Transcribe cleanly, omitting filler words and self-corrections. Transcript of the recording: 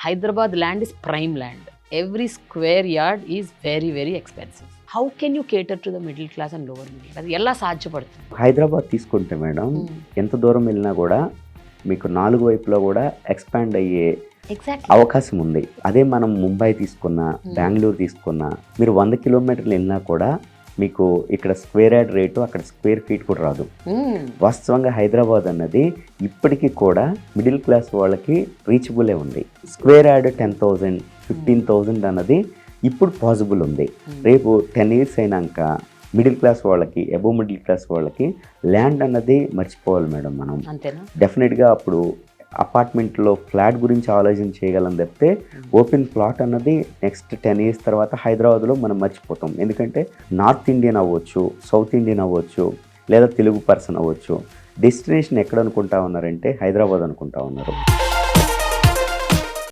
Hyderabad land is prime land. Every square yard is very, very expensive. How can you cater to the middle class and lower middle class? ఎలా సాధ్యపడుతుంది? హైదరాబాద్ తీసుకుంటే madam ఎంత దూరం వెళ్ళినా కూడా మీకు 4 వైపులో కూడా ఎక్స్పాండ్ అయ్యే ఎగ్జాక్ట్లీ అవకాశం ఉంది. అదే మనం ముంబై తీసుకున్నా, బెంగళూరు తీసుకున్నా, మీరు 100 కిలోమీటర్లు వెళ్ళినా కూడా మీకు ఇక్కడ స్క్వేర్ యార్డ్ రేటు అక్కడ స్క్వేర్ ఫీట్ కూడా రాదు. వాస్తవంగా హైదరాబాద్ అన్నది ఇప్పటికీ కూడా మిడిల్ క్లాస్ వాళ్ళకి రీచబులే ఉంది. స్క్వేర్ యార్డ్ 10,000, 15,000 అన్నది ఇప్పుడు పాసిబుల్ ఉంది. రేపు 10 years అయినాక మిడిల్ క్లాస్ వాళ్ళకి, అబోవ్ మిడిల్ క్లాస్ వాళ్ళకి ల్యాండ్ అన్నది మర్చిపోవాలి మేడం. మనం అంతేనా? డెఫినెట్గా అప్పుడు అపార్ట్మెంట్లో ఫ్లాట్ గురించి ఆలోచన చేయగలం తప్పితే ఓపెన్ ప్లాట్ అన్నది నెక్స్ట్ 10 years తర్వాత హైదరాబాద్లో మనం మర్చిపోతాం. ఎందుకంటే నార్త్ ఇండియన్ అవ్వచ్చు, సౌత్ ఇండియన్ అవ్వచ్చు, లేదా తెలుగు పర్సన్ అవ్వచ్చు, డెస్టినేషన్ ఎక్కడ అనుకుంటా ఉన్నారంటే హైదరాబాద్ అనుకుంటా ఉన్నారు.